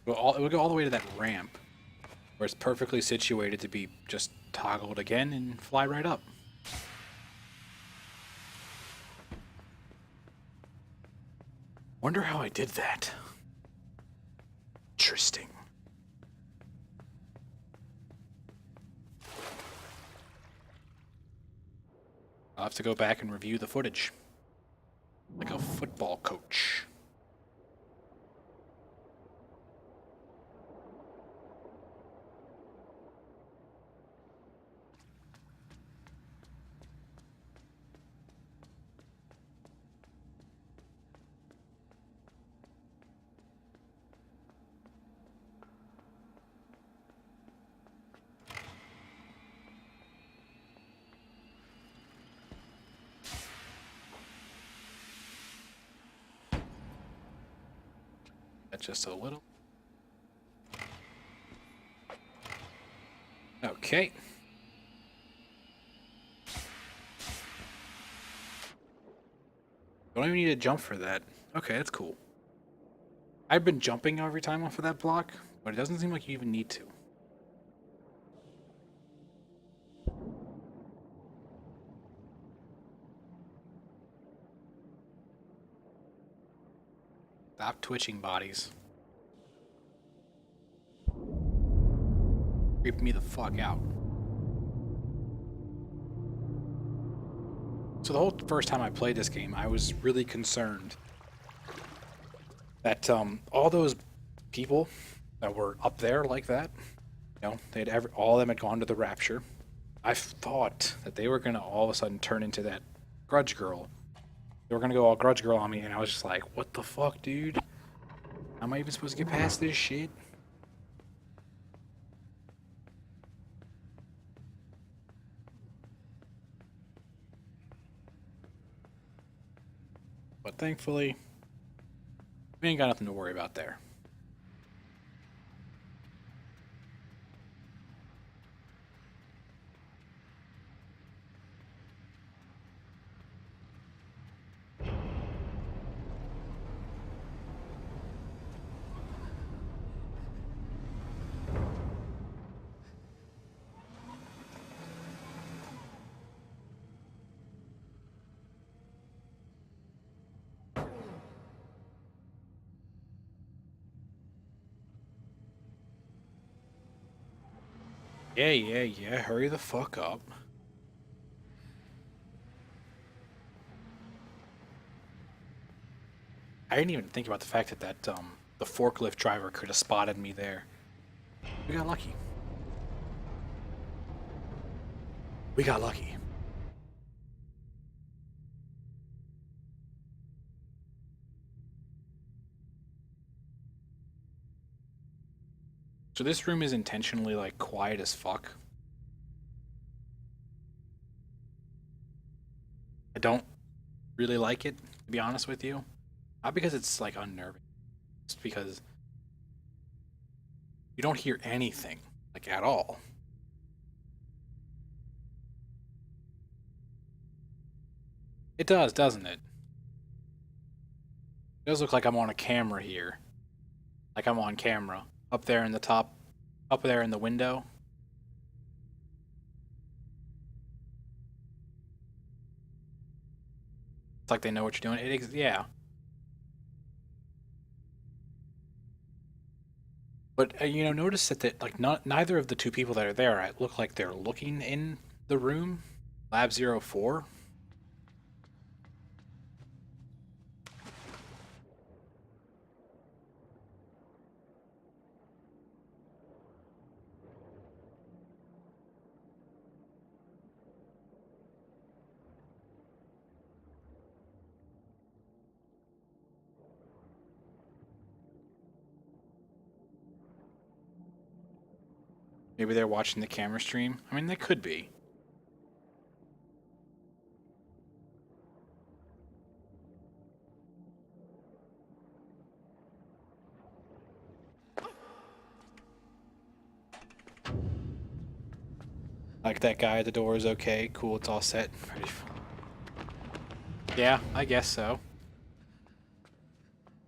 It will go all the way to that ramp, where it's perfectly situated to be just toggled again and fly right up. Wonder how I did that. Interesting. I'll have to go back and review the footage. Like a football coach. That's just a little. Okay. Don't even need to jump for that. Okay, that's cool. I've been jumping every time off of that block, but it doesn't seem like you even need to. Stop twitching, bodies. Creep me the fuck out. So the whole first time I played this game, I was really concerned that all those people that were up there like that, you know, all of them had gone to the Rapture. I thought that they were gonna all of a sudden turn into that Grudge Girl. They were gonna go all Grudge Girl on me, and I was just like, what the fuck, dude? How am I even supposed to get past this shit? But thankfully, we ain't got nothing to worry about there. Yeah, hurry the fuck up. I didn't even think about the fact that the forklift driver could have spotted me there. We got lucky. We got lucky. So this room is intentionally like quiet as fuck. I don't really like it, to be honest with you. Not because it's like unnerving. It's because you don't hear anything, like at all. It does, doesn't it? It does look like I'm on a camera here. Like I'm on camera. Up there in the top, up there in the window. It's like they know what you're doing. Yeah. But you know, notice that neither of the two people that are there look like they're looking in the room. Lab 04. Maybe they're watching the camera stream. I mean, they could be. Like that guy at the door is okay. Cool, it's all set. Yeah, I guess so.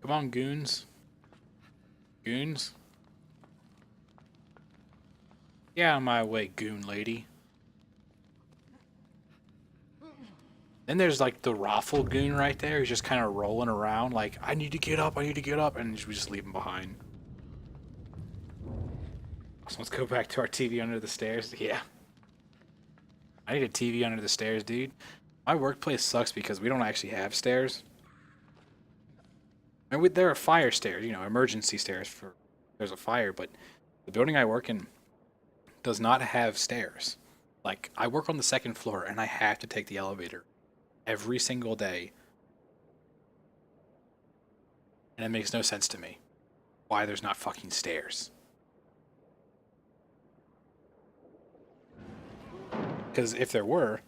Come on, goons. Goons? Get out of my way, goon lady. Then there's like the Raffle goon right there. He's just kind of rolling around like, I need to get up, and we just leave him behind. So let's go back to our TV under the stairs. Yeah. I need a TV under the stairs, dude. My workplace sucks because we don't actually have stairs. And there are fire stairs, you know, emergency stairs for if there's a fire, but the building I work in does not have stairs. Like, I work on the second floor and I have to take the elevator every single day. And it makes no sense to me why there's not fucking stairs. Because if there were,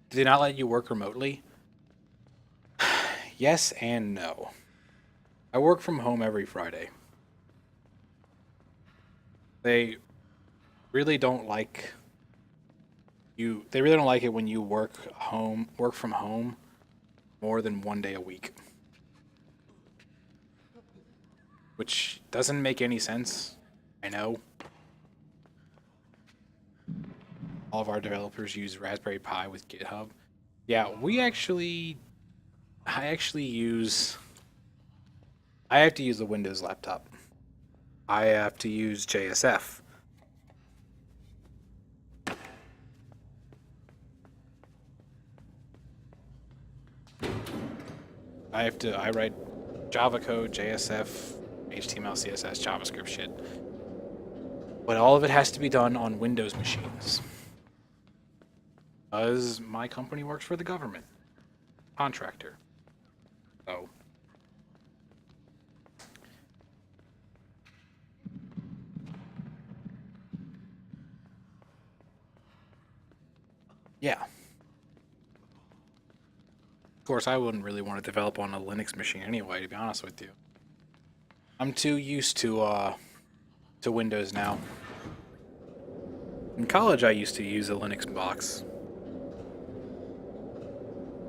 did they not let you work remotely? Yes and no. I work from home every Friday. They really don't like you. They really don't like it when you work from home more than one day a week. Which doesn't make any sense. I know. All of our developers use Raspberry Pi with GitHub. Yeah, I have to use a Windows laptop. I have to use JSF. I write Java code, JSF, HTML, CSS, JavaScript shit. But all of it has to be done on Windows machines. Because my company works for the government. Contractor. So. Yeah. Of course, I wouldn't really want to develop on a Linux machine anyway, to be honest with you. I'm too used to Windows now. In college, I used to use a Linux box.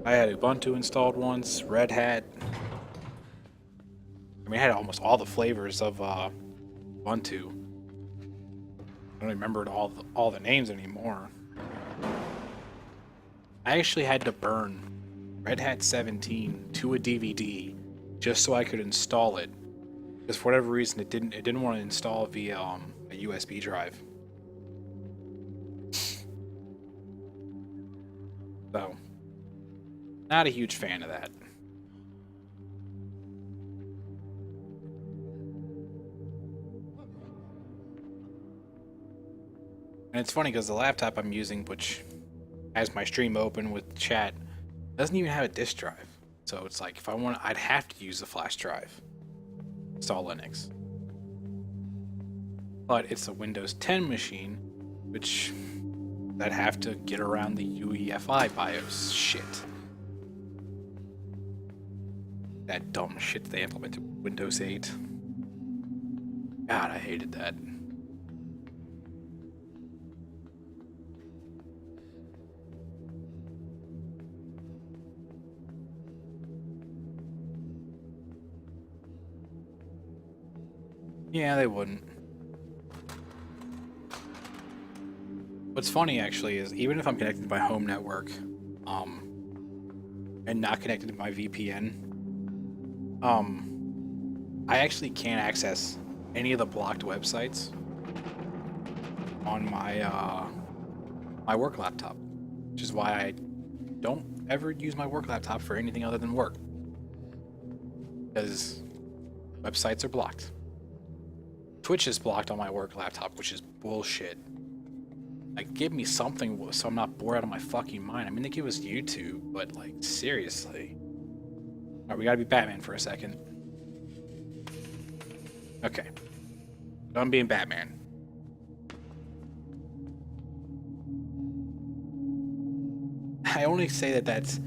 I had Ubuntu installed once, Red Hat. I mean, I had almost all the flavors of Ubuntu. I don't remember all the names anymore. I actually had to burn Red Hat 17 to a DVD just so I could install it. Because for whatever reason, it didn't want to install via a USB drive. So, not a huge fan of that. And it's funny because the laptop I'm using, which has my stream open with chat, doesn't even have a disk drive. So it's like if I want, I'd have to use a flash drive. Install Linux. But it's a Windows 10 machine, which I'd have to get around the UEFI BIOS shit. That dumb shit they implemented with Windows 8. God, I hated that. Yeah, they wouldn't. What's funny, actually, is even if I'm connected to my home network, and not connected to my VPN, I actually can't access any of the blocked websites on my my work laptop, which is why I don't ever use my work laptop for anything other than work, because websites are blocked. Twitch is blocked on my work laptop, which is bullshit. Like, give me something so I'm not bored out of my fucking mind. I mean, they give us YouTube, but, like, seriously. Alright, we gotta be Batman for a second. Okay. Done being Batman. I only say that's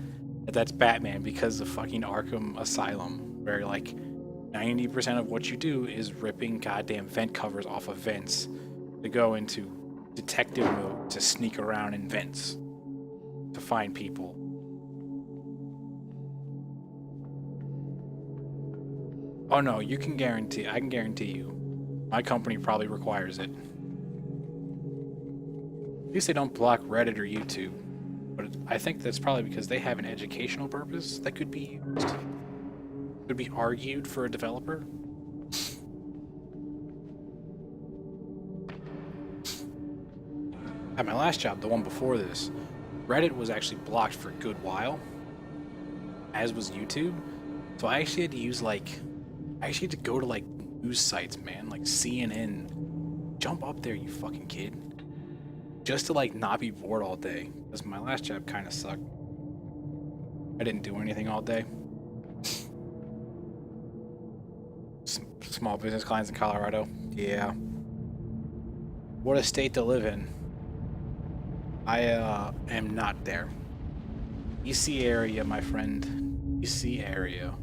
Batman because of fucking Arkham Asylum, where, like, 90% of what you do is ripping goddamn vent covers off of vents to go into detective mode to sneak around in vents to find people. Oh no, I can guarantee you, my company probably requires it. At least they don't block Reddit or YouTube, but I think that's probably because they have an educational purpose that could be used. Could be argued for a developer. At my last job, the one before this, Reddit was actually blocked for a good while, as was YouTube. So I actually had to use I actually had to go to news sites, man, like CNN. Jump up there, you fucking kid. Just to not be bored all day. Because my last job kind of sucked. I didn't do anything all day. Small business clients in Colorado. Yeah. What a state to live in. I am not there. EC area, my friend. EC area.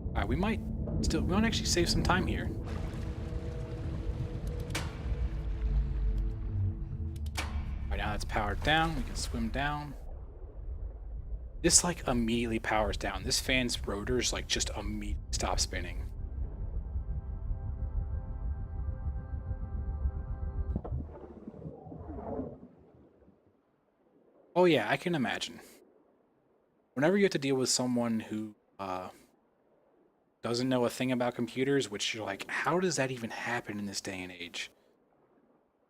Alright, we might actually save some time here. Alright, now it's powered down. We can swim down. This immediately powers down. This fan's rotors just immediately stop spinning. Oh yeah, I can imagine. Whenever you have to deal with someone who doesn't know a thing about computers, which you're like, how does that even happen in this day and age?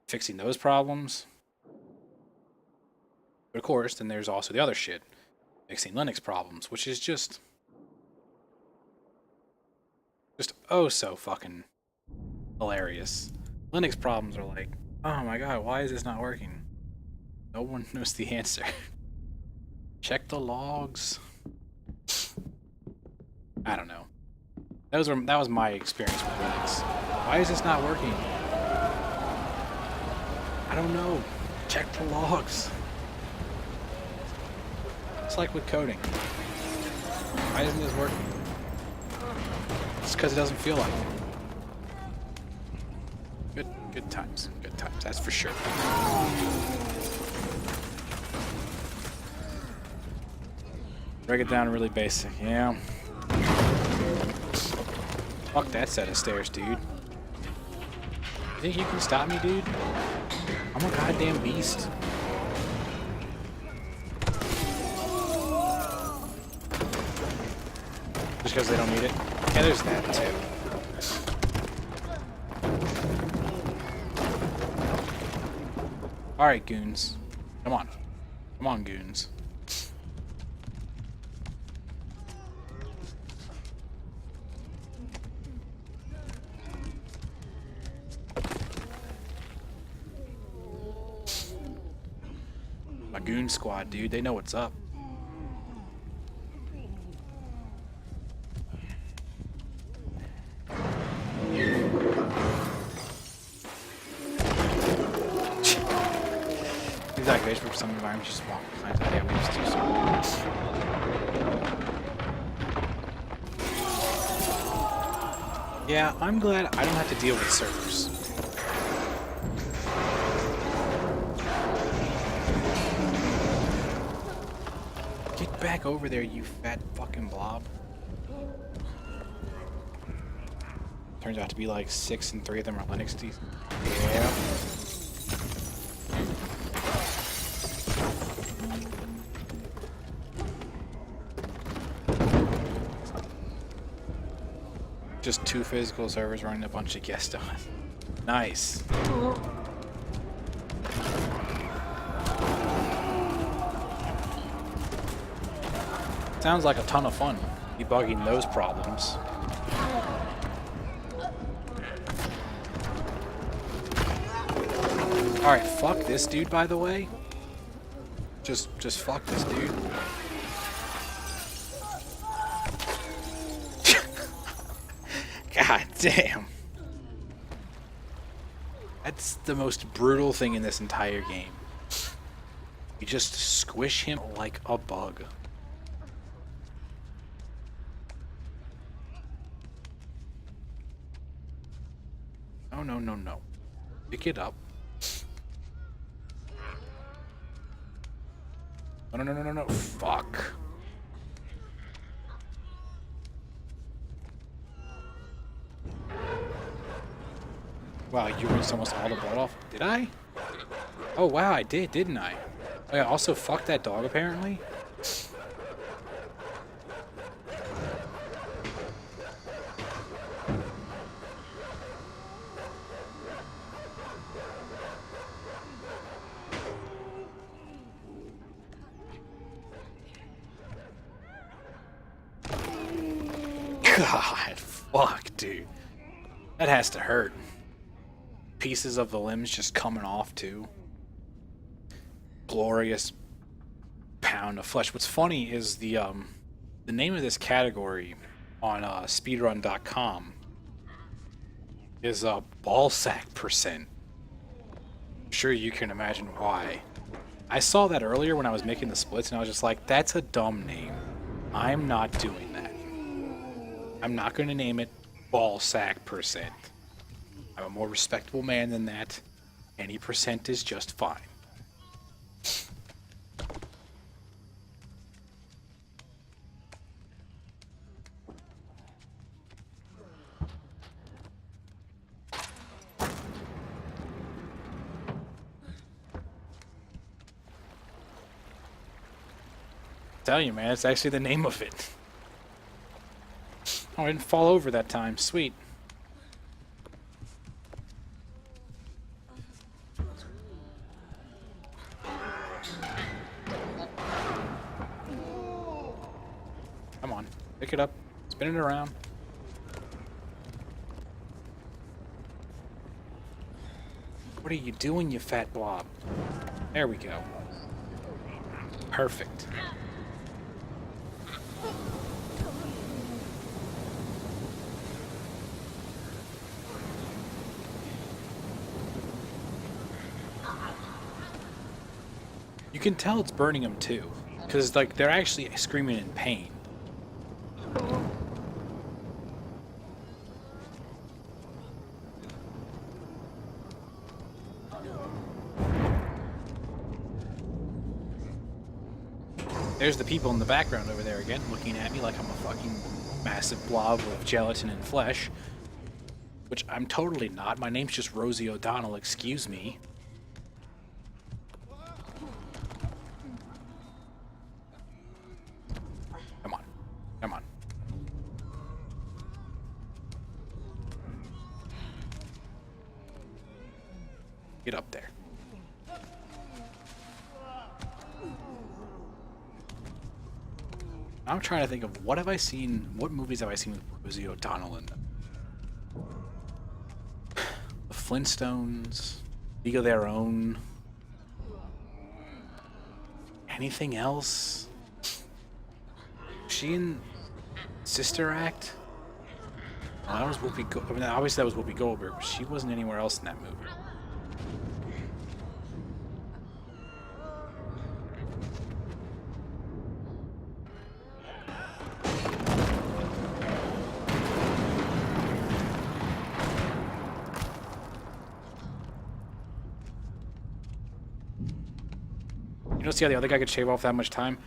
Fixing those problems. But of course, then there's also the other shit. Fixing Linux problems, which is just oh so fucking hilarious. Linux problems are like, oh my god, why is this not working? No one knows the answer. Check the logs. I don't know. That was my experience with Linux. Why is this not working? I don't know. Check the logs. It's like with coding. Why isn't this working? It's because it doesn't feel like it. Good times. Good times, that's for sure. Break it down really basic, yeah. Fuck that set of stairs, dude. You think you can stop me, dude? I'm a goddamn beast. Just because they don't need it? Yeah, there's that too. Alright, goons. Come on. Come on, goons. My goon squad, dude. They know what's up. Exactly, for some environments, just walk behind the yeah, we just do so. Yeah, I'm glad I don't have to deal with servers. Get back over there, you fat fucking blob. Turns out to be like 6 and 3 of them are Linux Ds. Yeah. Just 2 physical servers running a bunch of guests on. Nice. Sounds like a ton of fun, debugging those problems. Alright, fuck this dude, by the way. Just fuck this dude. God damn. That's the most brutal thing in this entire game. You just squish him like a bug. No, no, no, no. Pick it up. No, no, no, no, no, no. Fuck. Wow, you rinsed almost all the blood off? Did I? Oh, wow, I did, didn't I? Oh yeah, also fuck that dog apparently. God, fuck, dude. That has to hurt. Pieces of the limbs just coming off, too. Glorious pound of flesh. What's funny is the name of this category on speedrun.com is ball sack percent. I'm sure you can imagine why. I saw that earlier when I was making the splits, and I was just like, that's a dumb name. I'm not doing that. I'm not going to name it ball sack percent. I'm a more respectable man than that. Any percent is just fine. Tell you, man, it's actually the name of it. Oh, I didn't fall over that time. Sweet. Come on. Pick it up. Spin it around. What are you doing, you fat blob? There we go. Perfect. You can tell it's burning them too, because like they're actually screaming in pain. There's the people in the background over there again, looking at me like I'm a fucking massive blob of gelatin and flesh. Which I'm totally not. My name's just Rosie O'Donnell, excuse me. Come on. Come on. Get up there. I'm trying to think of what movies have I seen with Rosie O'Donnell in them? The Flintstones, League of Their Own. Anything else? She in Sister Act? Well, that was Whoopi I mean, obviously that was Whoopi Goldberg, but she wasn't anywhere else in that movie. You don't see how the other guy could shave off that much time?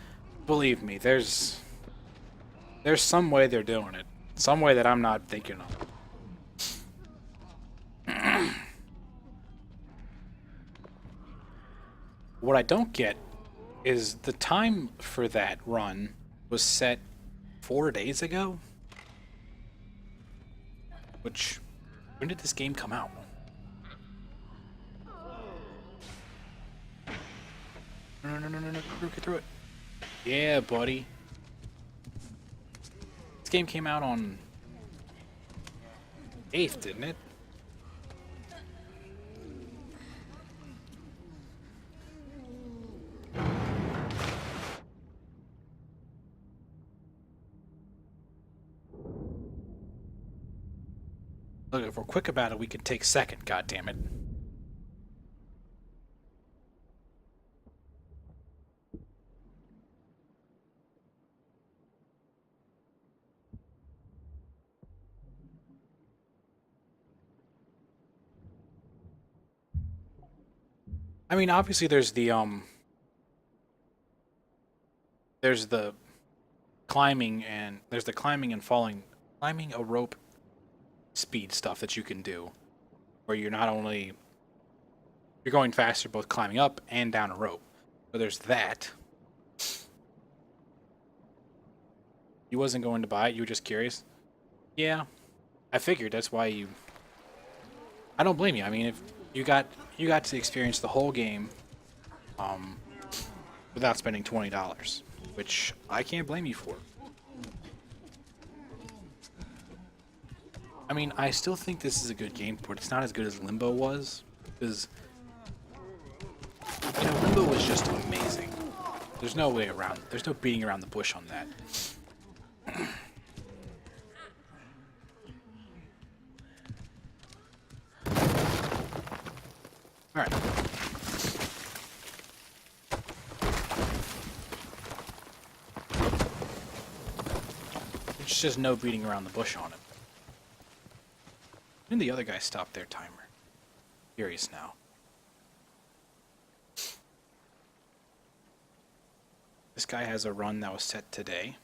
Believe me, there's some way they're doing it. Some way that I'm not thinking of. What I don't get is the time for that run was set 4 days ago? Which, when did this game come out? No, get through it. Yeah, buddy. This game came out on 8th, didn't it? Look, if we're quick about it, we can take second, goddammit. I mean, obviously there's the climbing and falling, climbing a rope speed stuff that you can do, where you're not only you're going faster both climbing up and down a rope. So there's that. You wasn't going to buy it, you were just curious? Yeah. I figured that's why you... I don't blame you. I mean, if you got to experience the whole game without spending $20, which I can't blame you for. I mean, I still think this is a good game, but it's not as good as Limbo was, because you know, Limbo was just amazing. There's no way around. There's no beating around the bush on that. All right. There's just no beating around the bush on it. When did the other guy stop their timer? Curious now. This guy has a run that was set today.